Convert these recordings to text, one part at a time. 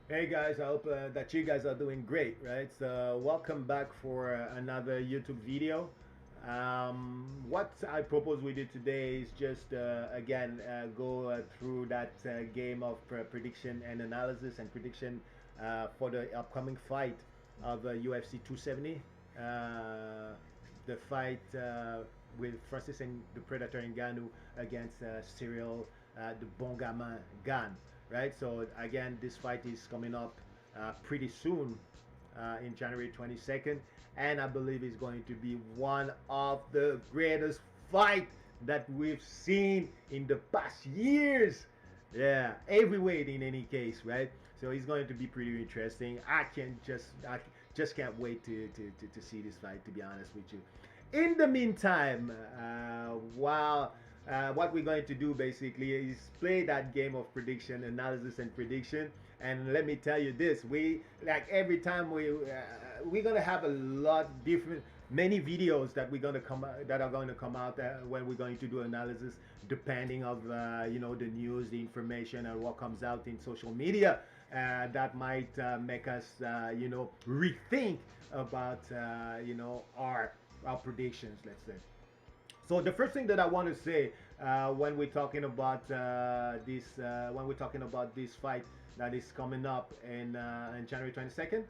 Hey guys, I hope that you guys are doing great, right? So welcome back for another YouTube video. What I propose we do today is just again go through that game of prediction and analysis and prediction for the upcoming fight of UFC 270. The fight with Francis and the Predator Ngannou against Cyril the Bon Gamin Gane, right? So again, this fight is coming up pretty soon in January 22nd, and I believe it's going to be one of the greatest fight that we've seen in the past years. Yeah, heavyweight in any case, right? So it's going to be pretty interesting. I just can't wait to see this fight. To be honest with you. In the meantime, while what we're going to do basically is play that game of prediction, analysis, and prediction. And let me tell you this: we like every time we're gonna have a lot different many videos that we're gonna come that are going to come out when we're going to do analysis, depending of the news, the information, and what comes out in social media. That might make us rethink about our predictions, let's say. So the first thing that I want to say when we're talking about when we're talking about this fight that is coming up in January 22nd,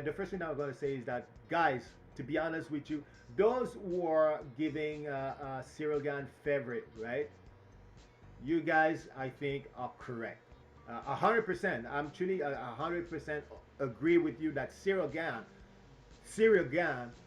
the first thing I'm going to say is that, guys, to be honest with you, those who are giving Cyril Gane favorite, right? You guys, I think, are correct. 100%. I'm truly 100% agree with you that Cyril Gane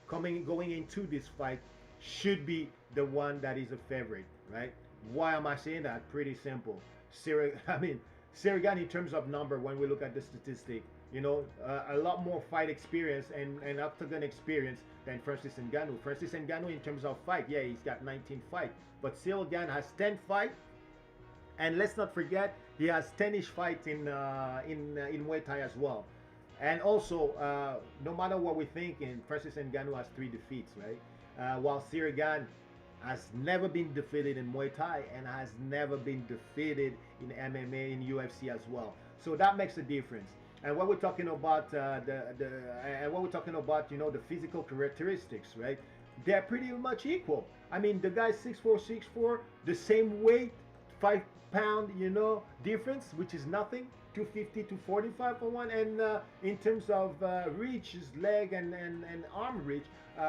going into this fight should be the one that is a favorite, right? Why am I saying that? Pretty simple. Cyril Gane in terms of number, when we look at the statistic, a lot more fight experience and octagon experience than Francis Ngannou. Francis Ngannou in terms of fight, yeah, he's got 19 fights, but Cyril Gane has 10 fights. And let's not forget, he has 10-ish fights in Muay Thai as well. And also, no matter what we're thinking, Francis Ngannou has 3 defeats, right? While Cyril Gane has never been defeated in Muay Thai and has never been defeated in MMA, in UFC as well. So that makes a difference. And when we're talking about the physical characteristics, right? They're pretty much equal. I mean, the guy's 6'4", 6'4", the same weight, 5 pound, difference, which is nothing. 250 to 45 for one. And in terms of reach, his leg and arm reach,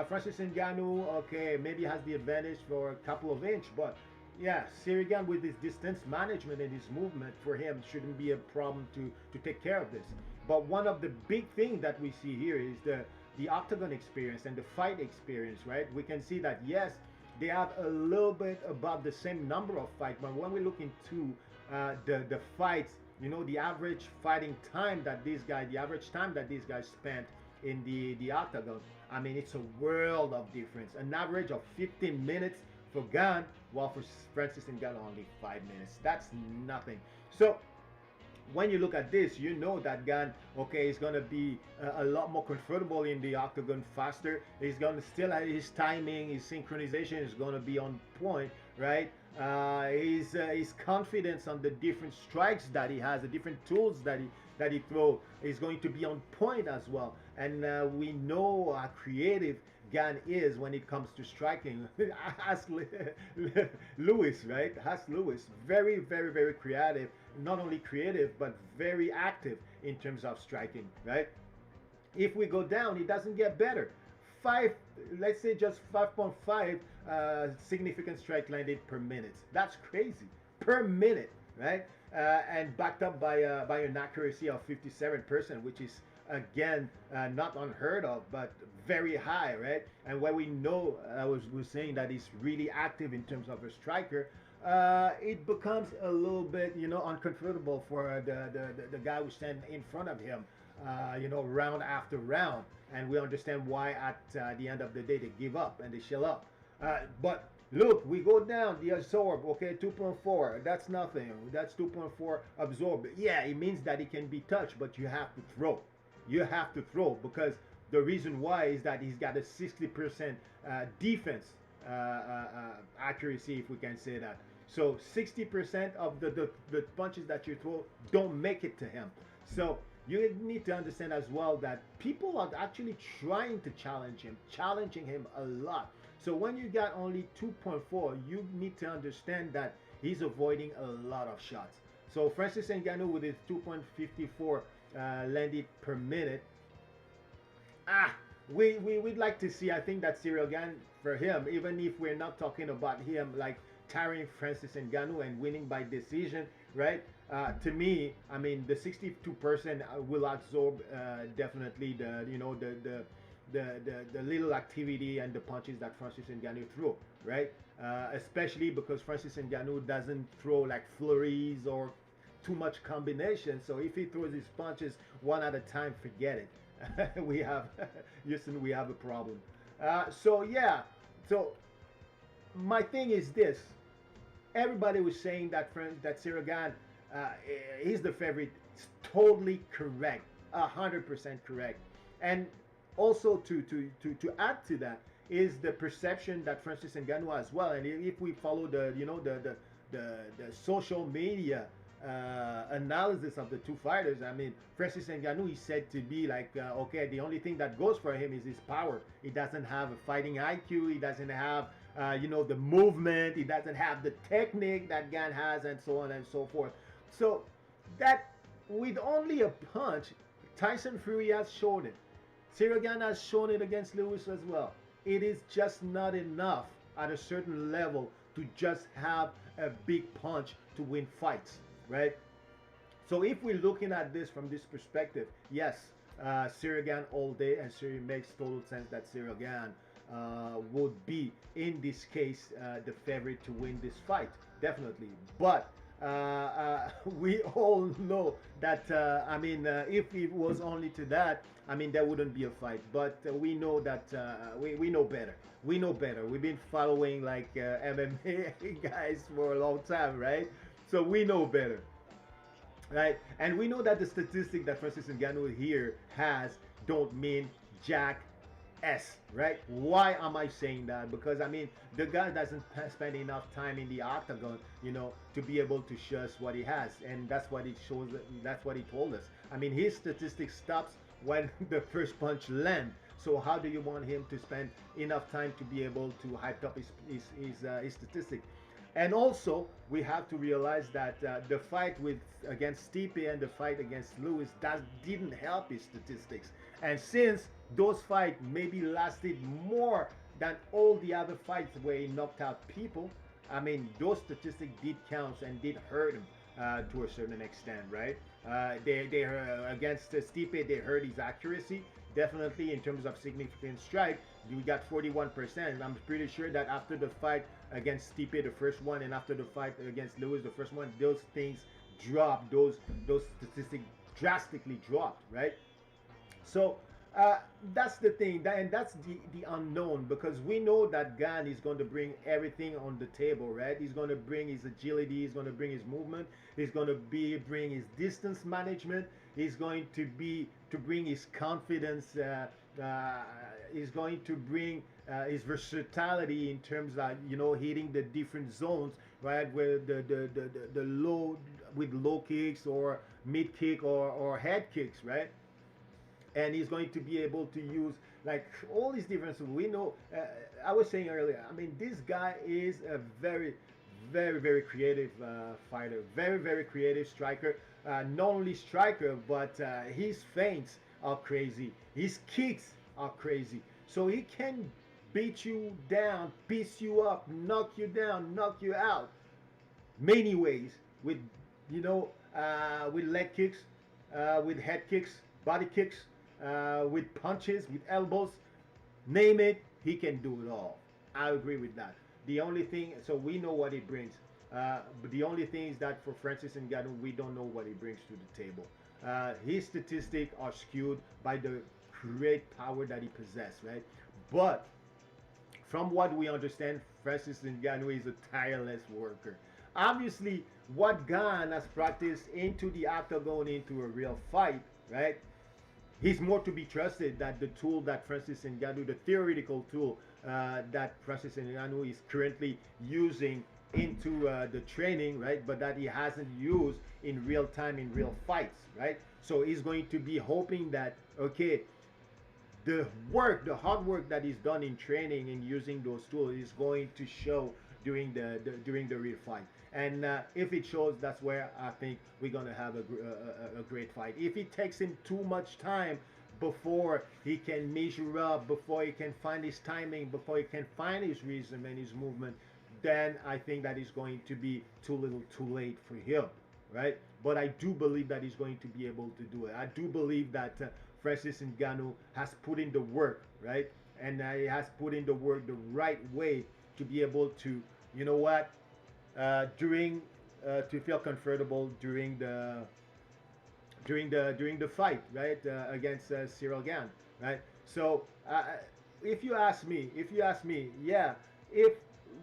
Francis Ngannou, okay, maybe has the advantage for a couple of inch, but yeah, Cyril Gane with his distance management and his movement, for him shouldn't be a problem to take care of this. But one of the big things that we see here is the octagon experience and the fight experience, right? We can see that, yes, they have a little bit about the same number of fights, but when we look into the fights, the average fighting time that the average time that these guys spent in the octagon, I mean, it's a world of difference. An average of 15 minutes for Gane, while for Francis Ngannou only 5 minutes. That's nothing. So when you look at this, you know that Gane, okay, is going to be a lot more comfortable in the octagon, faster. He's going to still have his timing, his synchronization is going to be on point, right? His confidence on the different strikes that he has, the different tools that he throws, is going to be on point as well. And we know how creative Gane is when it comes to striking. Ask Lewis, right? Ask Lewis. Very, very, very creative. Not only creative, but very active in terms of striking, right? If we go down, it doesn't get better. Let's say just 5.5 significant strike landed per minute. That's crazy. Per minute, right? And backed up by an accuracy of 57%, which is again not unheard of, but very high, right? And when we know, I was saying that he's really active in terms of a striker, it becomes a little bit, uncomfortable for the guy who stands in front of him, round after round. And we understand why at the end of the day they give up and they shell up. But look, we go down, the absorb, okay, 2.4, that's nothing. That's 2.4 absorb. Yeah, it means that it can be touched, but you have to throw. You have to throw, because the reason why is that he's got a 60% defense accuracy, if we can say that. So 60% of the punches that you throw don't make it to him. So you need to understand as well that people are actually trying to challenge him, challenging him a lot. So when you got only 2.4, you need to understand that he's avoiding a lot of shots. So Francis Ngannou with his 2.54 landed per minute, ah, we'd like to see. I think that Cyril Gane for him, even if we're not talking about him like tiring Francis Ngannou and winning by decision, right? To me, I mean, the 62% will absorb definitely the the little activity and the punches that Francis Ngannou threw, right? Especially because Francis Ngannou doesn't throw like flurries or too much combination. So if he throws his punches one at a time, forget it. We have Houston, we have a problem. So yeah, so my thing is this: everybody was saying that that Cyril Gane is the favorite. It's totally correct, 100% correct. And also to add to that is the perception that Francis Ngannou as well. And if we follow the the social media analysis of the two fighters, I mean, Francis Ngannou is said to be like, okay, the only thing that goes for him is his power. He doesn't have a fighting IQ. He doesn't have, the movement. He doesn't have the technique that Gane has, and so on and so forth. So that with only a punch, Tyson Fury has shown it. Cyril Gane has shown it against Lewis as well. It is just not enough at a certain level to just have a big punch to win fights, right? So if we're looking at this from this perspective, yes, Cyril Gane all day, and Cyril makes total sense that Cyril Gane would be, in this case, the favorite to win this fight, definitely. But we all know that, if it was only to that, I mean, there wouldn't be a fight. But we know that we know better. We know better. We've been following like MMA guys for a long time, right? So we know better, right? And we know that the statistic that Francis Ngannou here has don't mean jack S, right? Why am I saying that? Because I mean, the guy doesn't spend enough time in the octagon, to be able to show us what he has, and that's what it shows. That's what he told us. I mean, his statistic stops when the first punch lands. So how do you want him to spend enough time to be able to hype up his statistic? And also, we have to realize that the fight against Stipe and the fight against Lewis didn't help his statistics. And since those fights maybe lasted more than all the other fights where he knocked out people, I mean, those statistics did count and did hurt him to a certain extent, right? They against Stipe, they hurt his accuracy. Definitely in terms of significant strike, you got 41%. I'm pretty sure that after the fight against Stipe, the first one, and after the fight against Lewis, the first one, those things dropped. Those statistics drastically dropped, right? So that's the thing, and that's the unknown, because we know that Gane is going to bring everything on the table, right? He's going to bring his agility, he's going to bring his movement, he's going to bring his distance management, he's going to bring his confidence, he's going to bring his versatility in terms of hitting the different zones, right? Where the low with low kicks or mid kick or head kicks, right? And he's going to be able to use like all these different. We know. I was saying earlier. I mean, this guy is a very, very, very creative fighter. Very, very creative striker. Not only striker, but his feints are crazy. His kicks are crazy. So he can beat you down, piece you up, knock you down, knock you out, many ways with with leg kicks, with head kicks, body kicks, with punches, with elbows, name it, he can do it all. I agree with that. The only thing, so we know what he brings, but the only thing is that for Francis Ngannou, we don't know what he brings to the table. His statistics are skewed by the great power that he possesses, right? But from what we understand, Francis Ngannou is a tireless worker. Obviously, what Gane has practiced into the octagon, into a real fight, right? He's more to be trusted than the tool that Francis Ngannou, the theoretical tool that Francis Ngannou is currently using into the training, right? But that he hasn't used in real time in real fights, right? So he's going to be hoping that, okay, the hard work that is done in training and using those tools is going to show during the real fight. And if it shows, that's where I think we're gonna have a great fight. If it takes him too much time before he can measure up, before he can find his timing, before he can find his rhythm and his movement, then I think that is going to be too little, too late for him, right? But I do believe that he's going to be able to do it. I do believe that Francis Ngannou has put in the work, right? And he has put in the work the right way to be able to, you know what, during to feel comfortable during the fight, right, against Cyril Gane, right? So if you ask me, yeah, if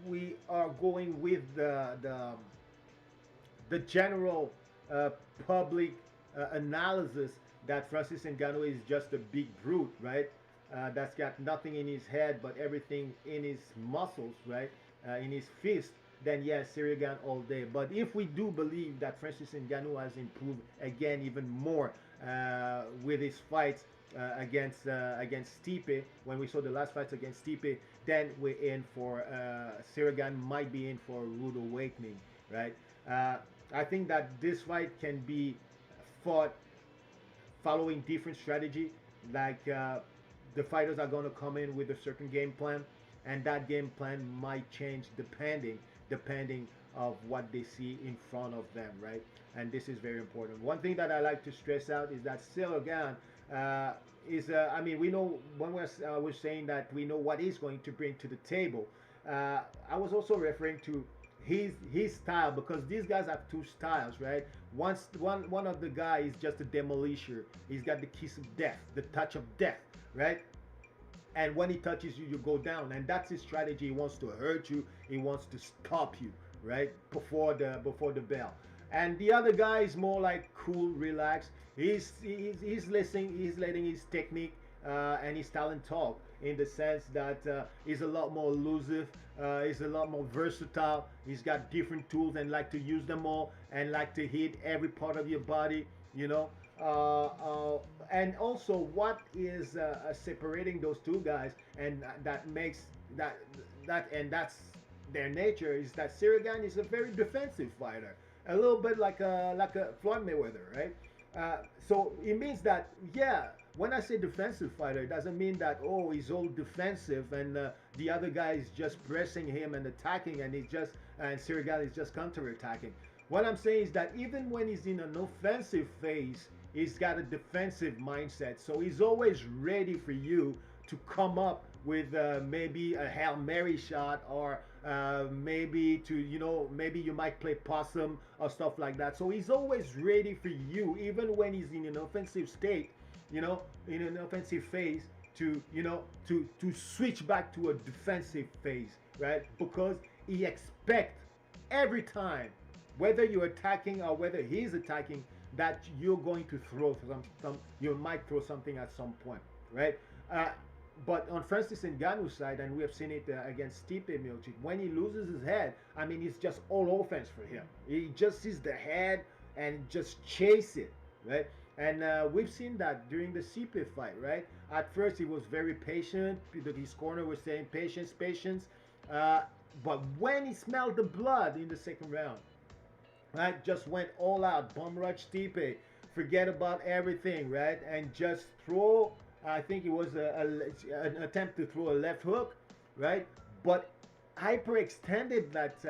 we are going with the general uh, public analysis that Francis Ngannou is just a big brute, right? That's got nothing in his head but everything in his muscles, right? In his fist, then yes, Cyril Gane all day. But if we do believe that Francis Ngannou has improved again even more with his fights against Stipe, when we saw the last fights against Stipe, then we're in for Cyril Gane might be in for a rude awakening, right? Uh, I think that this fight can be fought following different strategy. Like the fighters are going to come in with a certain game plan, and that game plan might change depending of what they see in front of them, right? And this is very important. One thing that I like to stress out is that still again is I mean, we know when we're saying that we know what he's going to bring to the table. I was also referring to his style, because these guys have two styles, right? One of the guys is just a demolisher. He's got the kiss of death, the touch of death, right? And when he touches you, you go down, and that's his strategy. He wants to hurt you. He wants to stop you, right, before the bell. And the other guy is more like cool, relaxed. He's listening. He's letting his technique and his talent talk, in the sense that he's a lot more elusive. He's a lot more versatile. He's got different tools and like to use them all, and like to hit every part of your body, you know. And also, what is separating those two guys, and that makes that's their nature, is that Cyril Gane is a very defensive fighter, a little bit like a Floyd Mayweather, right? So it means that, yeah, when I say defensive fighter, it doesn't mean that, oh, he's all defensive and the other guy is just pressing him and attacking, and Cyril Gane is just counter-attacking. What I'm saying is that even when he's in an offensive phase, he's got a defensive mindset. So he's always ready for you to come up with maybe a Hail Mary shot, or maybe to, maybe you might play possum or stuff like that. So he's always ready for you, even when he's in an offensive state, in an offensive phase, to switch back to a defensive phase, right? Because he expects every time, whether you're attacking or whether he's attacking, that you're going to throw you might throw something at some point, right? But on Francis Ngannou's side, and we have seen it against Stipe Miocic, when he loses his head, I mean, it's just all offense for him. He just sees the head and just chase it, right? And we've seen that during the Stipe fight, right? At first, he was very patient. His corner was saying patience, patience. But when he smelled the blood in the second round, right, just went all out, bum rush Stipe, forget about everything, right, and just throw. I think it was an attempt to throw a left hook, right, but hyperextended that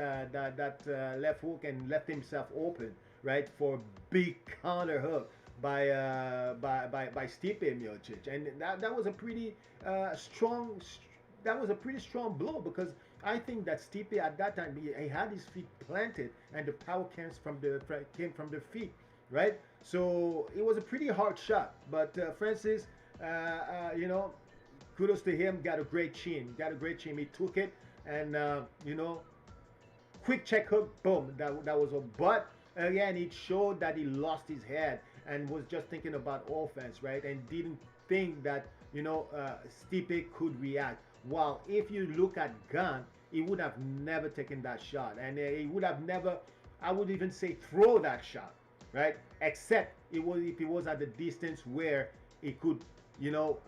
left hook and left himself open, right, for a big counter hook by Stipe Miocic, and that was a pretty strong. That was a pretty strong blow, because I think that Stipe at that time, he had his feet planted and the power came from the feet, right? So it was a pretty hard shot. But Francis, kudos to him. Got a great chin. He took it and quick check hook, boom. That was a. But again, it showed that he lost his head and was just thinking about offense, right? And didn't think that Stipe could react. While if you look at Gane, he would have never taken that shot, and he would have never, I would even say, throw that shot, right? Except it was if it was at the distance where it could, you know,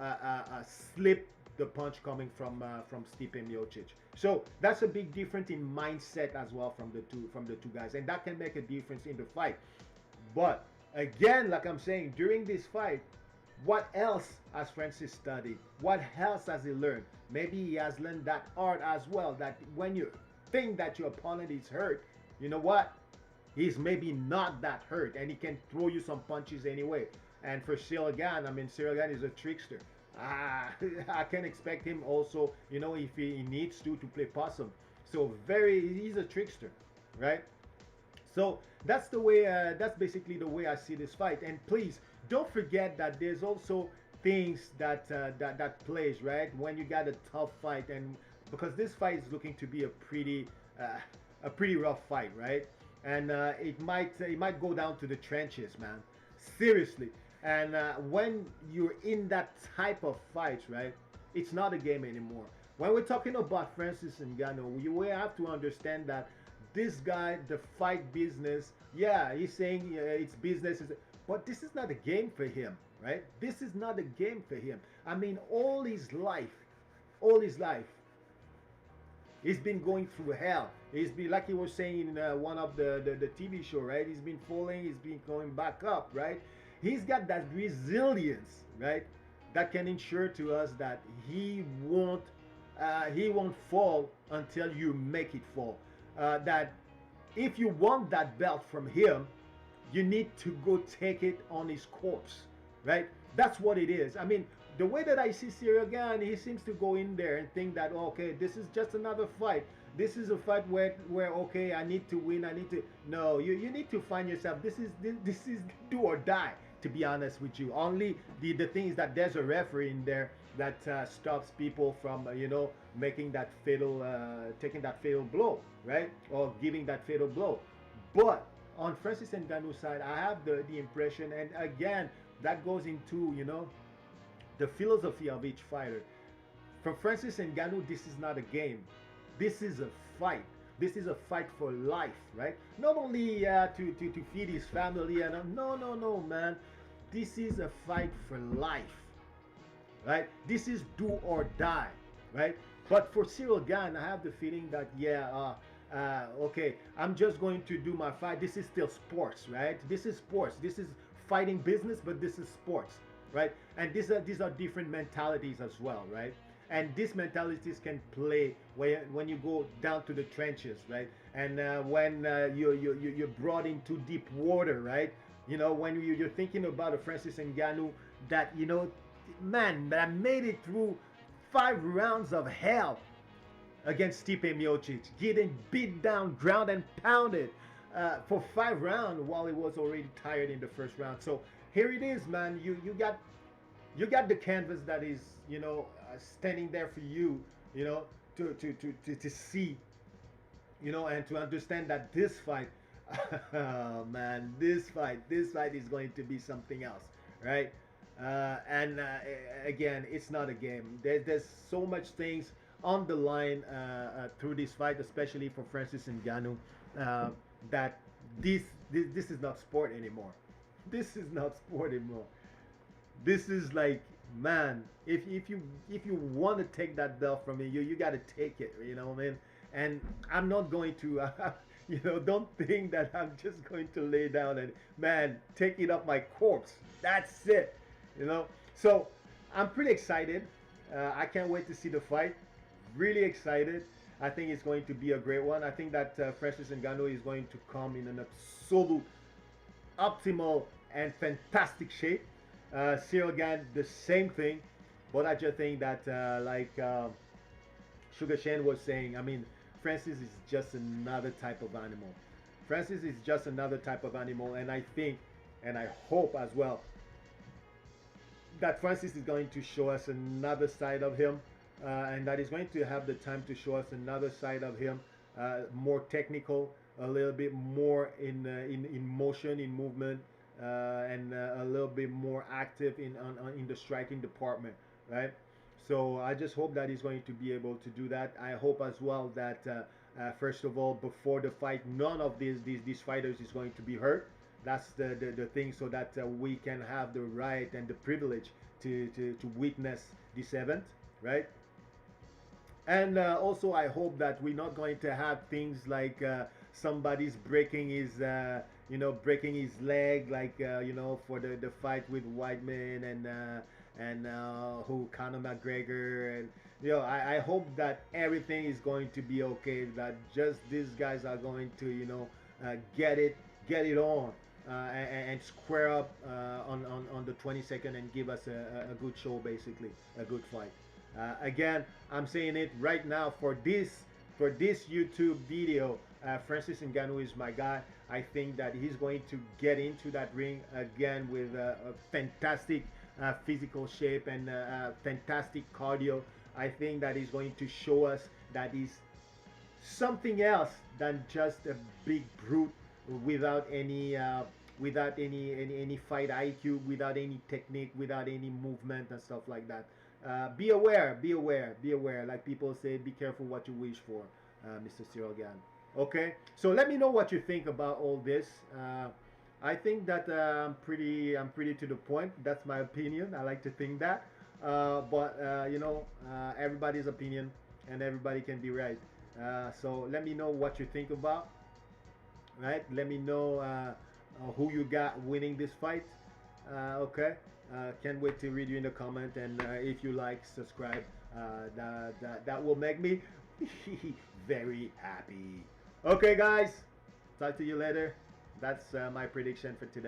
slip the punch coming from Stipe Miocic. So that's a big difference in mindset as well from the two guys, and that can make a difference in the fight. But again, like I'm saying, during this fight, what else has Francis studied? What else has he learned? Maybe he has learned that art as well. That when you think that your opponent is hurt, you know what? He's maybe not that hurt, and he can throw you some punches anyway. And for Cyril Gane, I mean, Cyril Gane is a trickster. Ah, I can expect him also, you know, if he needs to play possum. So he's a trickster, right? So that's the way. That's basically the way I see this fight. And please don't forget that there's also things that plays right when you got a tough fight, and because this fight is looking to be a pretty rough fight, right? And it might go down to the trenches, man. Seriously. And when you're in that type of fight, right? It's not a game anymore. When we're talking about Francis Ngannou, we have to understand that this guy, the fight business, yeah, he's saying it's business, but this is not a game for him, right? This is not a game for him. I mean, all his life, he's been going through hell. He's been, like he was saying in one of the TV show, right? He's been falling, he's been going back up, right? He's got that resilience, right? That can ensure to us that he won't fall until you make it fall. That if you want that belt from him, you need to go take it on his corpse, right? That's what it is. I mean, the way that I see Cyril Gane, he seems to go in there and think that, okay, this is just another fight. This is a fight where okay, I need to win. I need to. No, you need to find yourself. This is do or die. To be honest with you, only the thing is that there's a referee in there that stops people from making that fatal, taking that fatal blow, right, or giving that fatal blow. But on Francis Ngannou's side, I have the impression, and again, that goes into the philosophy of each fighter. For Francis Ngannou, this is not a game. This is a fight. This is a fight for life, right? Not only to feed his family, and no, man. This is a fight for life, right? This is do or die, right? But for Cyril Gane, I have the feeling that okay, I'm just going to do my fight. This is still sports, right? This is sports. This is fighting business, but this is sports, right? And these are different mentalities as well, right? And these mentalities can play when you go down to the trenches, right? And when you're brought into deep water, right? When you're thinking about a Francis Ngannou that man, that made it through 5 rounds of hell against Stipe Miocic, getting beat down, ground and pounded for 5 rounds while he was already tired in the first round. So here it is, man. You got the canvas that is standing there for you, to see, and to understand that this fight, oh man, this fight is going to be something else, right? And again, it's not a game. There's so much things on the line through this fight, especially for Francis Ngannou, that this is not sport anymore. This is not sport anymore. This is like, man, if you want to take that belt from me, you got to take it. You know what I mean? And I'm not going to. Don't think that I'm just going to lay down and, man, take it up my corpse. That's it. So I'm pretty excited. I can't wait to see the fight. Really excited. I think it's going to be a great one. I think that Francis Ngannou is going to come in an absolute optimal and fantastic shape. Cyril Gane, the same thing. But I just think that like Sugar Shane was saying, I mean, Francis is just another type of animal. Francis is just another type of animal, and I think, and I hope as well, that Francis is going to show us another side of him, and that he's going to have the time to show us another side of him, more technical, a little bit more in motion, in movement, and a little bit more active in the striking department, right? So I just hope that he's going to be able to do that. I hope as well that first of all, before the fight, none of these fighters is going to be hurt. That's the thing, so that we can have the right and the privilege to witness this event, right? And also, I hope that we're not going to have things like somebody's breaking his, breaking his leg, like for the fight with Whiteman and who Conor McGregor, and I hope that everything is going to be okay. That just these guys are going to get it on. And square up on the 22nd and give us a good show, basically a good fight. Again, I'm saying it right now for this YouTube video. Francis Ngannou is my guy. I think that he's going to get into that ring again with a fantastic physical shape and fantastic cardio. I think that he's going to show us that he's something else than just a big brute without any fight IQ, without any technique, without any movement and stuff like that. Be aware, be aware, be aware. Like people say, be careful what you wish for, Mr. Cyril Gane. Okay, so let me know what you think about all this. I think that I'm pretty to the point. That's my opinion. I like to think that, but everybody's opinion and everybody can be right. So let me know what you think about. Right? Let me know who you got winning this fight. Okay. Can't wait to read you in the comment, and if you like, subscribe. That will make me very happy. Okay, guys. Talk to you later. That's my prediction for today.